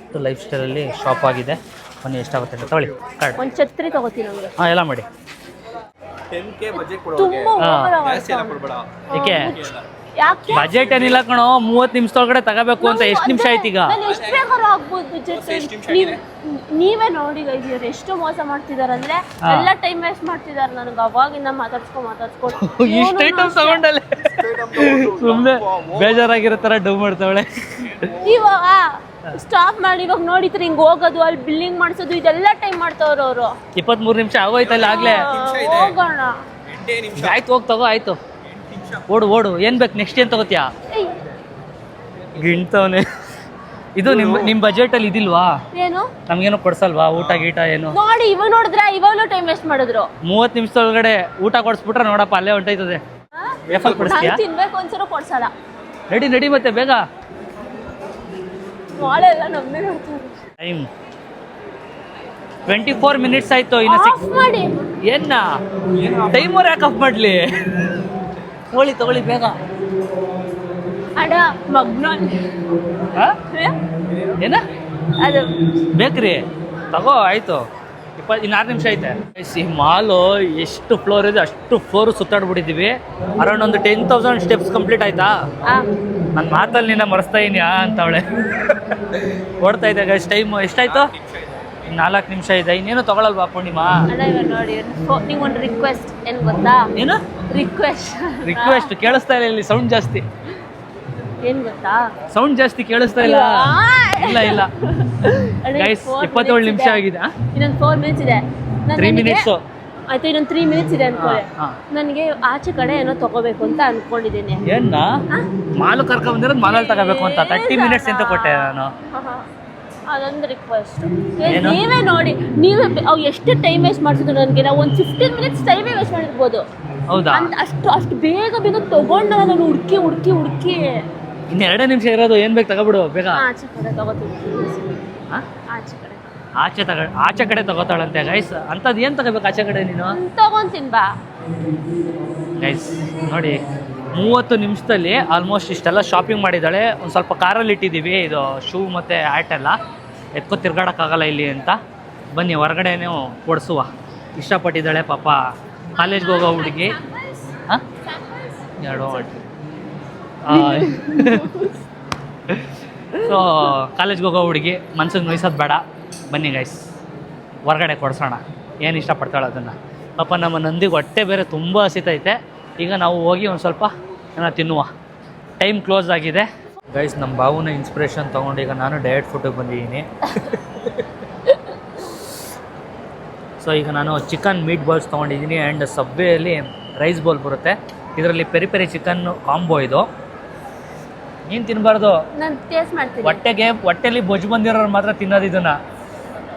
ಇಷ್ಟು ಲೈಫ್ ಸ್ಟೈಲಲ್ಲಿ ಶಾಪ್ ಆಗಿದೆ. ಬನ್ನಿ ಎಷ್ಟಾಗುತ್ತೆ ಅಂತ ತೊಗೊಳ್ಳಿ. ಕಾರ್ಡ್ ಒಂದು ಛತ್ರಿ ತಗೋತೀನಿ ನಮಗೆ. ಹಾಂ, ಎಲ್ಲ ಮಾಡಿ. 10K ಬಜೆಟ್ ಕೊಡು. ತುಂಬಾ ಜಾಸ್ತಿ ಎಲ್ಲ ಕೊಡ್ಬೇಡ. ಏಕೆ ಯಾಕೆ? ಬಜೆಟ್ ಏನಿಲ್ಲ ಕಣೋ, 30 ನಿಮಿಷದೊಳಗಡೆ ತಗೋಬೇಕು ಅಂತ. ಎಷ್ಟು ನಿಮಿಷ ಆಯ್ತು ಈಗ? ನಾನು ಎಷ್ಟು ಬೇಕಾದ್ರೂ ಆಗ್ಬೋದು ಬಜೆಟ್. ನೀವೇ ನೋಡಿ ಗೈಸ್, ಇವ್ರು ಎಷ್ಟು ಮೋಸ ಮಾಡ್ತಿದಾರೆ ಅಂದ್ರೆ, ಎಲ್ಲ ಟೈಮ್ ವೇಸ್ಟ್ ಮಾಡ್ತಿದಾರೆ. ನನಗೆ ಅವಾಗಿಂದ ಮಾತಾಡ್ಸ್ಕೊಂಡು ಇಷ್ಟು ಐಟಮ್ ತಗೊಂಡಲೆ ಸುಮ್ಮನೆ ಬೇಜಾರಾಗಿರೋ ಥರ ಡೌ ಮಾಡ್ತಾವಳೆ. ಇವಾಗ ಸ್ಟಾಪ್ ಮಾಡಿ ಇವಾಗ ನೋಡಿದ್ರೆ ಹಿಂಗ್ ಹೋಗೋದು, ಅಲ್ಲಿ ಬಿಲ್ಲಿಂಗ್ ಮಾಡಿಸೋದು, ಇದೆಲ್ಲ ಟೈಮ್ ಮಾಡ್ತಾವ್ರ ಅವರು. 23 ನಿಮಿಷ ಆಗೋಯ್ತಲ್ಲ ಆಗ್ಲೇ. ಹೋಗೋಣ. ಆಯ್ತು, ಹೋಗಿ ತಗೋ. ಆಯ್ತು, ಓಡು. ಏನ್ ಬೇಕು ನೆಕ್ಸ್ಟ್? ಏನ್ ತಗೋತೀಯಾ? ಗಿಣ್ತವನೆ. ಇದು ನಿಮ್ ಬಜೆಟ್ ಅಲ್ಲಿ ಇದಿಲ್ವಾ? ಏನು ನಮ್ಗೇನು ಕೊಡ್ಸಲ್ವಾ ಊಟ ಗೀಟ ಏನು? ನೋಡಿ, ಇವಾಗ ನೋಡಿದ್ರೆ ಇವಾಗಲೂ ಟೈಮ್ ವೇಸ್ಟ್ ಮಾಡಿದ್ರು. 30 ನಿಮಿಷದೊಳಗಡೆ ಊಟ ಕೊಡ್ಸ್ಬಿಟ್ರೆ ನೋಡಪ್ಪ ಅಲ್ಲೇ ಹೊಂಟೈತದೆ. ವೇಫಲ್ ಕೊಡಿಸ್ತೀಯಾ? ತಿನ್ಬೇಕು ಒಂದ್ಸಲ ಕೊಡ್ಸಲ್ಲ. ನಡಿ ಮತ್ತೆ ಬೇಗ. ಮಾಲೆ ಎಲ್ಲ ನಮ್ಮೇ ನೋಡ್ತಾರೆ. ಟೈಮ್ 24 ಮಿನಿಟ್ಸ್ ಆಯ್ತು. ಇನ್ನು ಆಫ್ ಮಾಡಿ. ಏನ್ನ ಟೈಮರ್ ಯಾಕೆ ಆಫ್ ಮಾಡ್ಲಿ? ತಗೊಳ್ಳಿ ಬೇಗ. ಅಡ ಮಗ್ನೋಲ್ ಏನ ಅದು ಬೇಕ್ರಿ ತಗೋ. ಆಯ್ತು, 26 ನಿಮಿಷ ಐತೆ. ಈ ಮಾಲು ಎಷ್ಟು ಫ್ಲೋರ್ ಇದೆ ಅಷ್ಟು ಫ್ಲೋರ್ ಸುತ್ತಾಡ್ಬಿಟ್ಟಿದ್ದೀವಿ. ಅರೌಂಡ್ ಒಂದು 10,000 ಸ್ಟೆಪ್ಸ್ ಕಂಪ್ಲೀಟ್ ಆಯ್ತಾ? ನನ್ನ ಮಾತಲ್ಲಿ ನಿನ್ನ ಮರೆಸ್ತಾ ಇದೀನಿ ಅಂತವಳೆ. ಓಡ್ತಾ ಇದೆ ಗೈಸ್. ಟೈಮ್ ಎಷ್ಟಾಯ್ತು? 4 ನಿಮಿಷ ಇದೆ. ಇನ್ನೇನು ತಗೊಳಲ್ವಾ ಪೂರ್ಣಿಮಾ? ನೋಡಿ, ನಿಂಗೊಂದು ರಿಕ್ವೆಸ್ಟ್. ಏನು ಗೊತ್ತಾ? ಏನು ರಿಕ್ವೆಸ್ಟ್? ಕೇಳಿಸ್ತಾ ಇಲ್ಲ, ಇಲ್ಲಿ ಸೌಂಡ್ ಜಾಸ್ತಿ. ಏನ್ ಗೊತ್ತಾ? ಸೌಂಡ್ ಜಾಸ್ತಿ ಕೇಳಿಸ್ತಾ ಇಲ್ಲ. ಇಲ್ಲ ಗೈಸ್, 27 ನಿಮಿಷ ಆಗಿದೆ. ಇನ್ನೊಂದು 4 ಮಿನಿಟ್ಸ್ ಇದೆ. 3 ಮಿನಿಟ್ಸ್ ಆಯ್ತು, ಇನ್ನೊಂದು 3 ಮಿನಿಟ್ಸ್ ಇದೆ ಅನ್ಕೊಳ್ಳಿ. ನನಗೆ ಆಚೆ ಕಡೆ ಏನೋ ತಗೋಬೇಕು ಅಂತ ಅನ್ಕೊಂಡಿದ್ದೀನಿ. ಏನ ಮಾಲು ಕರ್ಕೊಂಡ್ ಬಂದಿರೋದು ಮಾಲಲ್ಲಿ ತಗೋಬೇಕು ಅಂತ 30 ಮಿನಿಟ್ಸ್ ಅಂತ ಕೊಟ್ಟೆ ನಾನು. ಅದೊಂದು ರಿಕ್ವೆಸ್ಟ್. ನೀವೇ ನೋಡಿ, ಅವು ಎಷ್ಟು ಟೈಮ್ ವೇಸ್ಟ್ ಮಾಡ್ತಿದ್ರು ನನಗೆ. ನಾವು ಒಂದು 15 ಮಿನಿಟ್ಸ್ ಟೈಮೇ ವೇಸ್ಟ್ ಮಾಡಿರ್ಬೋದು. ಹೌದಾ? ಅಷ್ಟು ಬೇಗ ತಗೊಂಡ ನಾನು ಹುಡುಕಿ ಇನ್ನು 2 ನಿಮಿಷ ಇರೋದು. ಏನ್ ಬೇಕು ತಗೋಬಿಡು ಬೇಗ. ಆಚೆ ಕಡೆ ತಗೋತೀನಿ. ಆಚೆ ಕಡೆ ತಗೋತಾಳಂತೆ ಗೈಸ್. ಅಂತದ್ ಏನ್ ತಗೋಬೇಕು ಆಚೆ ಕಡೆ ನೀನು? ತಗೊಂತೀನಿ ಬಾ ಗೈಸ್. ನೋಡಿ, 30 ನಿಮಿಷದಲ್ಲಿ ಆಲ್ಮೋಸ್ಟ್ ಇಷ್ಟೆಲ್ಲ ಶಾಪಿಂಗ್ ಮಾಡಿದ್ದಾಳೆ. ಒಂದು ಸ್ವಲ್ಪ ಕಾರಲ್ಲಿ ಇಟ್ಟಿದ್ದೀವಿ ಇದು ಶೂ ಮತ್ತು ಹ್ಯಾಟ್ ಎಲ್ಲ. ಎತ್ಕೊ ತಿರ್ಗಾಡೋಕ್ಕಾಗಲ್ಲ ಇಲ್ಲಿ ಅಂತ. ಬನ್ನಿ ಹೊರಗಡೆನೇ ಕೊಡಿಸುವ. ಇಷ್ಟಪಟ್ಟಿದ್ದಾಳೆ ಪಾಪ ಕಾಲೇಜ್ಗೆ ಹೋಗೋ ಹುಡುಗಿ. ಹಾಂ ಎರಡು ಸೊ ಕಾಲೇಜ್ಗೆ ಹೋಗೋ ಹುಡುಗಿ ಮನ್ಸಿಗೆ ನೋಯ್ಸೋದು ಬೇಡ. ಬನ್ನಿ ಗೈಸ್ ಹೊರಗಡೆ ಕೊಡಿಸೋಣ, ಏನು ಇಷ್ಟಪಡ್ತಾಳೆ ಅದನ್ನು. ಪಾಪ ನಮ್ಮ ನಂದಿಗೆ ಹೊಟ್ಟೆ ಬೇರೆ ತುಂಬ ಹಸಿತೈತೆ. ಈಗ ನಾವು ಹೋಗಿ ಒಂದು ಸ್ವಲ್ಪ ಏನೋ ತಿನ್ನುವ. ಟೈಮ್ ಕ್ಲೋಸ್ ಆಗಿದೆ ಗೈಸ್. ನಮ್ಮ ಬಾವುನ ಇನ್ಸ್ಪಿರೇಷನ್ ತೊಗೊಂಡು ಈಗ ನಾನು ಡಯಟ್ ಫುಡ್ಡಿಗೆ ಬಂದಿದ್ದೀನಿ. ಸೊ ಈಗ ನಾನು ಚಿಕನ್ ಮೀಟ್ ಬಾಲ್ಸ್ ತೊಗೊಂಡಿದ್ದೀನಿ ಆ್ಯಂಡ್ ಸಬ್ವೆಯಲ್ಲಿ ರೈಸ್ ಬಾಲ್ ಬರುತ್ತೆ. ಇದರಲ್ಲಿ ಪೆರಿ ಪೆರಿ ಚಿಕನ್ ಕಾಂಬೋ ಇದು. ನೀನು ತಿನ್ನಬಾರ್ದು, ನಾನು ಟೇಸ್ಟ್ ಮಾಡ್ತೀನಿ. ಹೊಟ್ಟೆಲಿ ಬೊಜ್ಜು ಬಂದಿರೋರು ಮಾತ್ರ ತಿನ್ನೋದು ಇದನ್ನು.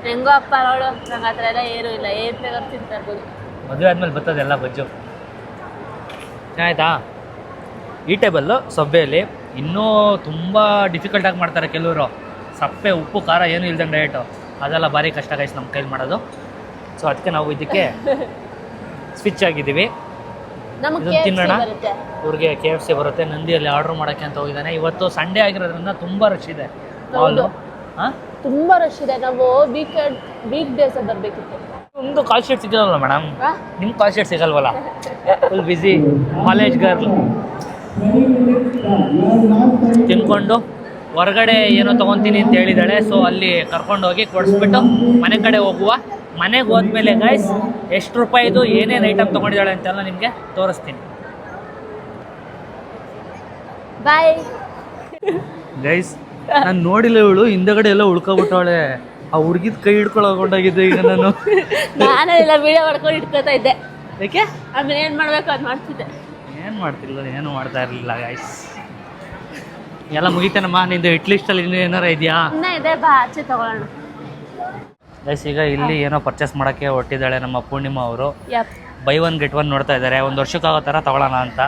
ಹೆಂಗೋ ಅಪ್ಪ ಅವಳು, ನಂಗೆ ಆ ಥರ ಎಲ್ಲ ಏನೂ ಇಲ್ಲ, ಏನು ಬೇಕಾದ್ರೂ ತಿಂತಾ ಇರ್ಬೋದು. ಮದುವೆ ಆದಮೇಲೆ ಬರ್ತದೆ ಎಲ್ಲ ಬೊಜ್ಜು. ಆಯಿತಾ? ಈ ಟೇಬಲ್ಲು ಸಬ್ಬೆಯಲ್ಲಿ ಇನ್ನೂ ತುಂಬ ಡಿಫಿಕಲ್ಟಾಗಿ ಮಾಡ್ತಾರೆ ಕೆಲವರು. ಸಪ್ಪೆ ಉಪ್ಪು ಖಾರ ಏನೂ ಇಲ್ದಂಗೆ ಡಯಟು, ಅದೆಲ್ಲ ಭಾರಿ ಕಷ್ಟ ಗೈಸ್ ನಮ್ಮ ಕೈಲಿ ಮಾಡೋದು. ಸೊ ಅದಕ್ಕೆ ನಾವು ಇದಕ್ಕೆ ಸ್ವಿಚ್ ಆಗಿದ್ದೀವಿ. ಇದನ್ನು ತಿನ್ನೋಣ. ಇವ್ರಿಗೆ KFC ಬರುತ್ತೆ, ನಂದಿಯಲ್ಲಿ ಆರ್ಡ್ರ್ ಮಾಡೋಕ್ಕೆ ಅಂತ ಹೋಗಿದ್ದಾನೆ. ಇವತ್ತು ಸಂಡೇ ಆಗಿರೋದ್ರಿಂದ ತುಂಬ ರಶ್ ಇದೆ ಮಾಲು. ಹಾಂ ತುಂಬ ರಶ್ ಇದೆ. ನಾವು ವೀಕ್ ಡೇಸ್ ಬರಬೇಕಿತ್ತು. ಒಂದು ಕಾಲ್ ಶೀಟ್ ಸಿಗಲ್ವಲ್ಲ ಮೇಡಮ್? ನಿಮ್ಮ ಕಾಲ್ ಶೀಟ್ ಸಿಗಲ್ವಲ್ಲ? Full busy college girl. ತಿನ್ಕೊಂಡು ಹೊರಗಡೆ ಏನೋ ತೊಗೊತೀನಿ ಅಂತ ಹೇಳಿದ್ದಾಳೆ. ಸೊ ಅಲ್ಲಿ ಕರ್ಕೊಂಡೋಗಿ ಕೊಡಿಸ್ಬಿಟ್ಟು ಮನೆ ಕಡೆ ಹೋಗುವ. ಮನೆಗೆ ಹೋದ್ಮೇಲೆ ಗೈಸ್ ಎಷ್ಟು ರೂಪಾಯಿದು ಏನೇನು ಐಟಮ್ ತೊಗೊಂಡಿದ್ದಾಳೆ ಅಂತೆಲ್ಲ ನಿಮಗೆ ತೋರಿಸ್ತೀನಿ. ಬಾಯ್ ಗೈಸ್ ನಾನು ನೋಡಿಲ್ಲ, ಇವಳು ಹಿಂದಗಡೆ ಎಲ್ಲ ಉಳ್ಕೊಬಿಟ್ಟವಳೆ. ಆ ಹುಡುಗಿದ ಕೈ ಹಿಡ್ಕೊಳ್ಳೋಗೊಂಡಾಗಿದ್ದೆ ಈಗ ನಾನು. ನಾನೆಲ್ಲ ವಿಡಿಯೋ ಮಾಡ್ಕೊಂಡು ಇಟ್ಕೋತಾ ಇದ್ದೆ. ಯಾಕೆ? ಆಮೇಲೆ ಏನು ಮಾಡಬೇಕು ಅದು ಮಾಡ್ತಿದ್ದೆ. ಏನು ಮಾಡ್ತಿಲ್ಲ, ಏನು ಮಾಡ್ತಾ ಇರಲಿಲ್ಲ ಗೈಸ್. ಎಲ್ಲ ಮುಗಿತೇನಮ್ಮ ನಿಂದು ಹಿಟ್ ಲಿಸ್ಟಲ್ಲಿ ಇನ್ನೂ ಏನಾರ ಇದೆಯಾ? ಇನ್ನೂ ಇದೆ, ಬಾ ಆಚೆ ತಗೊಳ್ಳೋಣ. ಗೈಸ್ ಈಗ ಇಲ್ಲಿ ಏನೋ ಪರ್ಚೇಸ್ ಮಾಡೋಕ್ಕೆ ಹೊಟ್ಟಿದ್ದಾಳೆ ನಮ್ಮ ಪೂರ್ಣಿಮಾ ಅವರು. ಯಪ್, ಬೈ ಒನ್ ಗೆಟ್ ಒನ್ ನೋಡ್ತಾ ಇದ್ದಾರೆ. ಒಂದು ವರ್ಷಕ್ಕಾಗೋ ಥರ ತಗೊಳ್ಳೋಣ ಅಂತ.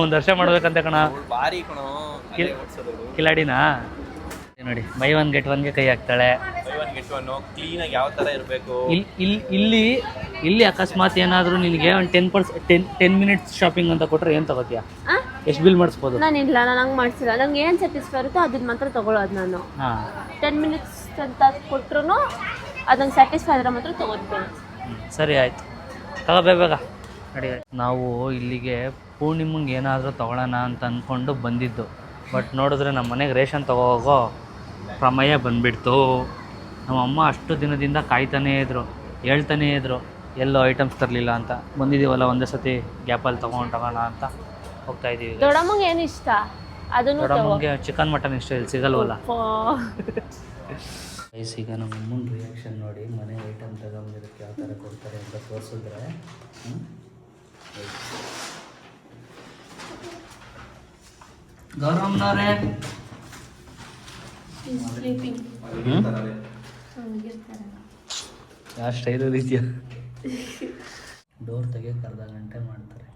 ಒಂದು ವರ್ಷ ಮಾಡ್ಬೇಕಂತ ಕಣ. ಭಾರಿ ಕಣೋ ಕಿಲಾಡಿನಾ ನೋಡಿ, ಬೈ ಒನ್ ಗೆಟ್ ಒನ್ಗೆ ಕೈ ಹಾಕ್ತಾಳೆ. ಕ್ಲೀನಾಗಿ ಯಾವ ಥರ ಇರಬೇಕು. ಇಲ್ಲಿ ಅಕಸ್ಮಾತ್ ಏನಾದರೂ ನಿನಗೆ ಒಂದು 10 ಮಿನಿಟ್ಸ್ ಶಾಪಿಂಗ್ ಅಂತ ಕೊಟ್ಟರೆ ಏನು ತಗೋತೀಯಾ? ಎಷ್ಟು ಬಿಲ್ ಮಾಡಿಸ್ಬೋದು? ನಾನಿಲ್ಲ, ನಾನು ಹಂಗೆ ಮಾಡಿಸಿಲ್ಲ. ನಂಗೆ ಏನು ಸ್ಯಾಟಿಸ್ಫೈ ಇರುತ್ತೋ ಅದನ್ನ ಮಾತ್ರ ತಗೊಳ್ಳೋದು ನಾನು. 10 ಮಿನಿಟ್ಸ್ ಅಂತ ಕೊಟ್ಟರು ಅದನ್ನು ಸ್ಯಾಟಿಸ್ಫೈ ಆದರೆ ಮಾತ್ರ ತಗೋತೀನಿ. ಸರಿ ಆಯಿತು, ತಗೋಬೇಗ ನಡಿ. ನಾವು ಇಲ್ಲಿಗೆ ಪೂರ್ಣಿಮಂಗೆ ಏನಾದರೂ ತೊಗೊಳ್ಳೋಣ ಅಂತ ಅಂದ್ಕೊಂಡು ಬಂದಿದ್ದು. ಬಟ್ ನೋಡಿದ್ರೆ ನಮ್ಮ ಮನೆಗೆ ರೇಷನ್ ತೊಗೋಗೋ ಪ್ರಮೇಯ ಬಂದುಬಿಡ್ತು. ನಮ್ಮಮ್ಮ ಅಷ್ಟು ದಿನದಿಂದ ಕಾಯ್ತಾನೇ ಇದ್ರು, ಹೇಳ್ತಾನೇ ಇದ್ರು ಎಲ್ಲೋ ಐಟಮ್ಸ್ ತರಲಿಲ್ಲ ಅಂತ. ಬಂದಿದ್ದೀವಲ್ಲ ಒಂದೇ ಸತಿ ಗ್ಯಾಪಲ್ಲಿ ತೊಗೋಣ ಅಂತ ಹೋಗ್ತಾಯಿದ್ದೀವಿ. ದೊಡ್ಡಮ್ಮಂಗೆ ಏನು ಇಷ್ಟ ಅದನ್ನು ದೊಡ್ಡಮ್ಮಂಗೆ ಚಿಕನ್ ಮಟನ್ ಇಷ್ಟ, ಇಲ್ಲಿ ಸಿಗಲ್ವಲ್ಲ. ಗೈಸ್ ಈಗ ನಮ್ಮ ಅಮ್ಮನ ರಿಯಾಕ್ಷನ್ ನೋಡಿ, ಮನೆ ಐಟಮ್ ತಗೊಂಡಿರೋಕ್ಕೆ ಯಾವ ಥರ ಕೊಡ್ತಾರೆ ಅಂತ ತೋರಿಸಿದ್ರೆ. ಗೌರವ್ನವ್ರೆ ಯಾವ ಸ್ಟೈಲಲ್ಲಿ ಇದೆಯಾ? ಡೋರ್ ತೆಗಿಯೋಕೆ ಅರ್ಧ ಗಂಟೆ ಮಾಡ್ತಾರೆ.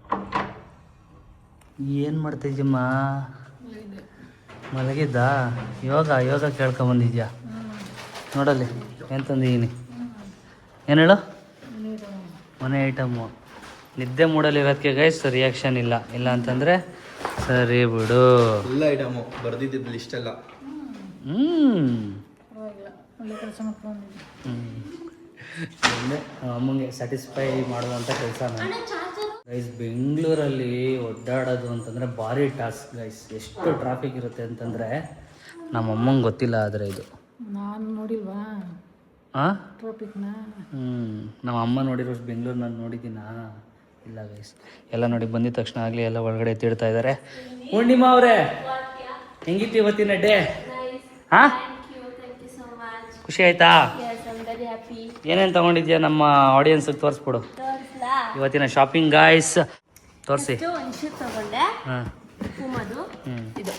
ಏನು ಮಾಡ್ತಿದ್ಯಮ್ಮ? ಮಲಗಿದ್ದ? ಯೋಗ ಕೇಳ್ಕೊಂಬಂದಿದ್ಯಾ? ನೋಡಲ್ಲಿ ಏನು ತಂದಿದ್ದೀನಿ. ಏನು ಹೇಳು? ಮನೆ ಐಟಮು. ನಿದ್ದೆ ಮೂಡಲ್ಲಿರೋದಕ್ಕೆ ಗೈಸ್ ರಿಯಾಕ್ಷನ್ ಇಲ್ಲ ಅಂತಂದರೆ ಸರಿ ಬಿಡು. ಎಲ್ಲ ಐಟಮು ಬರ್ದಿದ್ದು ಲಿಸ್ಟ್ ಎಲ್ಲ. ಅಮ್ಮಂಗೆ ಸ್ಯಾಟಿಸ್ಫೈ ಮಾಡೋದಂಥ ಕೆಲಸ ನಾನು. ಗೈಸ್ ಬೆಂಗಳೂರಲ್ಲಿ ಒಡ್ಡಾಡೋದು ಅಂತಂದರೆ ಭಾರಿ ಟಾಸ್ಕ್ ಗೈಸ್. ಎಷ್ಟು ಟ್ರಾಫಿಕ್ ಇರುತ್ತೆ ಅಂತಂದರೆ ನಮ್ಮಮ್ಮಂಗೆ ಗೊತ್ತಿಲ್ಲ. ಆದರೆ ಇದು ನಾನು ನೋಡಿಲ್ವಾ ಹಾಂ ಟ್ರಾಫಿಕ್ನ? ನಮ್ಮ ಅಮ್ಮ ನೋಡಿರೋಷ್ಟು ಬೆಂಗಳೂರು ನಾನು ನೋಡಿದ್ದೀನಾ? ಇಲ್ಲ ಗೈಸ್. ಎಲ್ಲ ನೋಡಿ ಬಂದಿದ ತಕ್ಷಣ ಆಗಲಿ ಎಲ್ಲ ಒಳಗಡೆ ಎತ್ತಿಡ್ತಾ ಇದ್ದಾರೆ. ಪೂರ್ಣಿಮಾ ಅವರೇ ಹೆಂಗಿತ್ತು ಇವತ್ತಿನ ಡೇ? ಹಾಂ ಖುಷಿ ಆಯ್ತಾ? ಏನೇನು ತೊಗೊಂಡಿದ್ಯಾ ನಮ್ಮ ಆಡಿಯನ್ಸಿಗೆ ತೋರಿಸ್ಬಿಡು ಇವತ್ತಿನ ಶಾಪಿಂಗ್ ಗಾಯ್ಸ್. ತೋರಿಸಿ. ತಗೊಂಡೆ ಪೂಮದು. ಇದು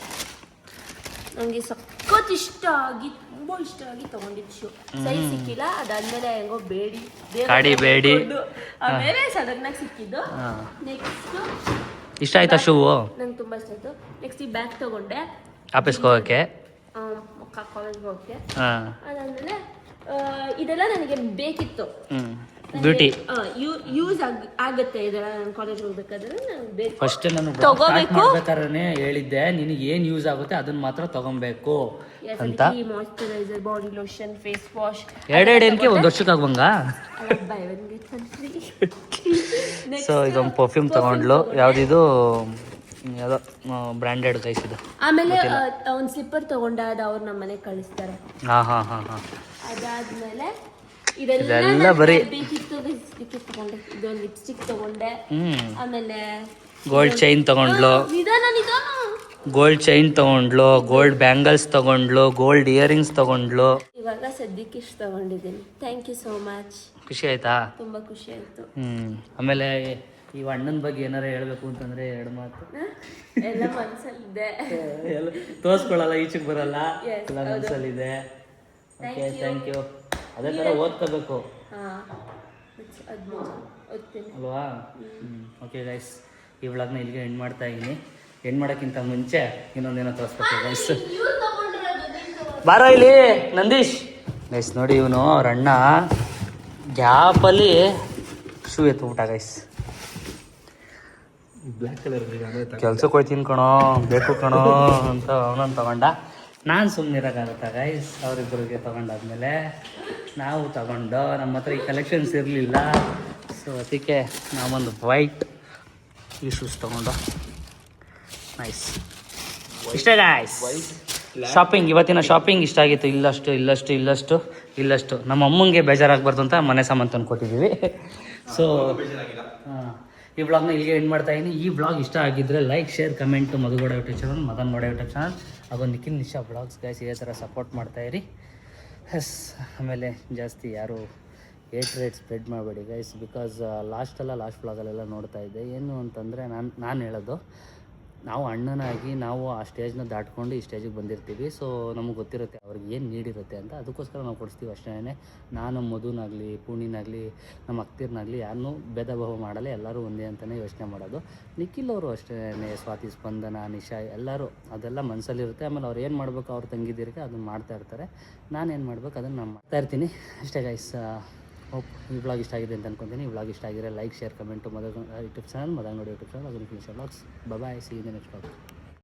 ನನಗೆ ಸಖತ್ ಇಷ್ಟ ಆಗಿ, ತುಂಬ ಇಷ್ಟ ಆಗಿ ತಗೊಂಡಿದ್ದು ಶೂ. ಸೈಜ್ ಸಿಕ್ಕಿಲ್ಲ, ಅದಾದ್ಮೇಲೆ ಹೆಂಗೋ ಬೇಡಿ ಆಮೇಲೆ ಸಡನ್ ಆಗಿ ಸಿಕ್ಕಿದ್ದು. ನೆಕ್ಸ್ಟ್ ಇಷ್ಟ ಆಯ್ತಾ ಶೂ? ನಂಗೆ ತುಂಬ ಇಷ್ಟ ಆಯ್ತು. ನೆಕ್ಸ್ಟ್ ಈ ಬ್ಯಾಗ್ ತಗೊಂಡೆ ಆಫೀಸ್ಗೆ ಹೋಗೋಕ್ಕೆ, ಕಾಲೇಜ್ಗೆ ಹೋಗೋಕ್ಕೆ. ಅದಾದ್ಮೇಲೆ ಇದೆಲ್ಲ ನನಗೆ ಬೇಕಿತ್ತು. ಬ್ಯೂಟಿ ಯೂಸ್ ಆಗುತ್ತೆ ಇದೆಲ್ಲ ನಾನು ಕಾಲೇಜ್ ಹೋಗ್ಬೇಕಾದ್ರೆ ನಂಗೆ ಬೇಕು. ಫಸ್ಟ್ ನಾನು ತಗೋಬೇಕು. ಮಾಡ್ಬೇಕಾದ್ರೆ ಹೇಳಿದ್ದೆ ನಿನಗೆ ಏನು ಯೂಸ್ ಆಗುತ್ತೆ ಅದನ್ನ ಮಾತ್ರ ತಗೊಬೇಕು ಅಂತ. Moisturizer, body lotion, face wash ಎರಡೆರಡೇನಕ್ಕೆ ಒಂದು ವರ್ಷಕ್ಕೆ ಆಗುವಂಗ. Buy one get one free. So ಇದೊಂದು ಪರ್ಫ್ಯೂಮ್ ತಗೊಂಡ್ಲು. ಯಾವುದಿದು ಯಾವುದೋ ಬ್ರ್ಯಾಂಡೆಡ್ ಗೈಸ್ ಇದು. ಆಮೇಲೆ ಒಂದು ಸ್ಲಿಪ್ಪರ್ ತಗೊಂಡೆ, ಅದು ಅವ್ರು ನಮ್ಮ ಮನೆಗೆ ಕಳಿಸ್ತಾರೆ. ಹಾಂ ಅದಾದ್ಮೇಲೆ ಇದೆಲ್ಲ ಬರೀ ಬೇಕಿತ್ತು ಲಿಪ್ಸ್ಟಿಕ್ ತಗೊಂಡೆ, ಇದೊಂದು ಲಿಪ್ಸ್ಟಿಕ್ ತಗೊಂಡೆ. ಆಮೇಲೆ ಗೋಲ್ಡ್ ಚೈನ್ ತಗೊಂಡ್ಲು, ನಿಧಾನ ಗೋಲ್ಡ್ ಚೈನ್ ತಗೊಂಡ್ಲು, ಗೋಲ್ಡ್ ಬ್ಯಾಂಗಲ್ಸ್ ತಗೊಂಡ್ಲು, ಗೋಲ್ಡ್ ಇಯರಿಂಗ್ಸ್ ತಗೊಂಡ್ಲು. ಇವಾಗ ಸದ್ಯಕ್ಕೆ ಇಷ್ಟು ತಗೊಂಡಿದ್ದೀನಿ. Thank you so much. ಖುಷಿ ಆಯ್ತಾ? ತುಂಬಾ ಖುಷಿ ಆಯ್ತು. ಆಮೇಲೆ ಈ ಅಣ್ಣನ ಬಗ್ಗೆ ಏನಾರ ಹೇಳ್ಬೇಕು ಅಂತಂದ್ರೆ ಎರಡು ಮಾತು. ಎಲ್ಲ ಮನ್ಸಲ್ಲಿದೆ, ಎಲ್ಲ ತೋರಿಸ್ಕೊಳ್ಳಲ್ಲ, ಈಚೆಗೆ ಬರಲ್ಲ, Yes, ಎಲ್ಲ ಮನಸ್ಸಲ್ಲಿದೆ. Okay, Thank you. Thank you. ಅದೇ ಥರ ಓದ್ಕೋಬೇಕು ಓದ್ತೀನಿ. ಅಲ್ವಾ? ಓಕೆ ಗೈಸ್, ಈ ವ್ಲಾಗ್ನ ಇಲ್ಲಿಗೆ ಎಂಡ್ ಮಾಡ್ತಾ ಇದ್ದೀನಿ. ಎಂಡ್ ಮಾಡೋಕ್ಕಿಂತ ಮುಂಚೆ ಇನ್ನೊಂದೇನೋ ತೋರಿಸ್ಬೇಕು ಗೈಸ್. ಬಾರೋ ಇಲ್ಲಿ ನಂದೀಶ್. ಗೈಸ್ ನೋಡಿ, ಇವನು ಅವ್ರ ಅಣ್ಣ ಗ್ಯಾಪಲ್ಲಿ ಶೂ ಎತ್ಬಿಟ್ಟ ಗೈಸ್. ಬ್ಲ್ಯಾಕ್ ಕಲರ್ ಕೆಲ್ಸಕ್ಕೆ ಹೋಯ್ತೀನಿ ಕಣೋ, ಬೇಕು ಕಣೋ ಅಂತ ಅವನನ್ನು ತಗೊಂಡ. ನಾನು ಸುಮ್ಮನಿರೋಕ್ಕಾಗತ್ತಾ ಗೈಸ್? ಅವರಿಬ್ಬರಿಗೆ ತಗೊಂಡಾದ್ಮೇಲೆ ನಾವು ತಗೊಂಡು, ನಮ್ಮ ಹತ್ರ ಈ ಕಲೆಕ್ಷನ್ಸ್ ಇರಲಿಲ್ಲ. ಸೊ ಅದಕ್ಕೆ ನಾವೊಂದು ವೈಟ್ ಈ ಶೂಸ್ ತಗೊಂಡು. ನೈಸ್. ಇಷ್ಟೇ ಗಾಯ್ಸ್ ಶಾಪಿಂಗ್. ಇವತ್ತಿನ ಶಾಪಿಂಗ್ ಇಷ್ಟ ಆಗಿತ್ತು. ಇಲ್ಲಷ್ಟು ನಮ್ಮ ಅಮ್ಮಂಗೆ ಬೇಜಾರಾಗಬಾರ್ದು ಅಂತ ಮನೆ ಸಾಮಾನು ತಂದು ಕೊಟ್ಟಿದ್ದೀವಿ. ಸೊ ಈ ವ್ಲಾಗ್ನ ಇಲ್ಲಿಗೆ ಎಂಡ್ ಮಾಡ್ತಾ ಇದ್ದೀನಿ. ಈ ವ್ಲಾಗ್ ಇಷ್ಟ ಆಗಿದ್ದರೆ like, share, comment Madhu Gowda YouTube channel, Madan Gowda YouTube channel ಹಾಗೂ ನಿಖಿಲ್ ನಿಶಾ ವ್ಲಾಗ್ಸ್ ಗೈಸ್. ಇದೇ ಥರ ಸಪೋರ್ಟ್ ಮಾಡ್ತಾಯಿರಿ. ಎಸ್, ಆಮೇಲೆ ಜಾಸ್ತಿ ಯಾರು ರೇಟ್ ಸ್ಪ್ರೆಡ್ ಮಾಡಬೇಡಿ ಗೈಸ್. ಬಿಕಾಸ್ ಲಾಸ್ಟ್ ವ್ಲಾಗಲ್ಲೆಲ್ಲ ನೋಡ್ತಾ ಇದ್ದೆ. ಏನು ಅಂತಂದರೆ ನಾನು ಹೇಳೋದು, ನಾವು ಅಣ್ಣನಾಗಿ ನಾವು ಆ ಸ್ಟೇಜ್ನ ದಾಟ್ಕೊಂಡು ಈ ಸ್ಟೇಜಿಗೆ ಬಂದಿರ್ತೀವಿ. ಸೊ ನಮಗೆ ಗೊತ್ತಿರುತ್ತೆ ಅವ್ರಿಗೆ ಏನು ನೀಡಿರುತ್ತೆ ಅಂತ. ಅದಕ್ಕೋಸ್ಕರ ನಾವು ಕೊಡಿಸ್ತೀವಿ ಅಷ್ಟೇ. ನಾನು ಮಧುನಾಗಲಿ, ಪೂರ್ಣಿನಾಗಲಿ, ನಮ್ಮ ಅಕ್ತಿರ್ನಾಗಲಿ ಯಾರನ್ನೂ ಭೇದ ಭಾವ ಮಾಡಲ್ಲ. ಎಲ್ಲರೂ ಒಂದೇ ಅಂತಲೇ ಯೋಚನೆ ಮಾಡೋದು. ನಿಖಿಲ್ ಅವರು ಅಷ್ಟೇ, ಸ್ವಾತಿ, ಸ್ಪಂದನ, ನಿಶಾ ಎಲ್ಲರೂ ಅದೆಲ್ಲ ಮನಸ್ಸಲ್ಲಿರುತ್ತೆ. ಆಮೇಲೆ ಅವ್ರು ಏನು ಮಾಡಬೇಕು, ಅವ್ರು ತಂಗಿದ್ದೀರಿಗೆ ಅದನ್ನು ಮಾಡ್ತಾ ಇರ್ತಾರೆ. ನಾನೇನು ಮಾಡ್ಬೇಕು ಅದನ್ನು ನಾನು ಮಾಡ್ತಾ ಇರ್ತೀನಿ ಅಷ್ಟೇ ಗೈಸ್. ಹೋಪ್ ಈ ವ್ಲಾಗ್ ಇಷ್ಟ ಆಗಿದೆ ಅಂತ ಅನ್ಕೊತೀನಿ. ಈ ವ್ಲಾಗ್ ಇಷ್ಟ ಆಗಿದ್ರೆ like, share, comment Madan YouTube channel, Madan Gowda YouTube channel, ಅದನ್ನು finish vlogs. Bye, see you in the next vlog.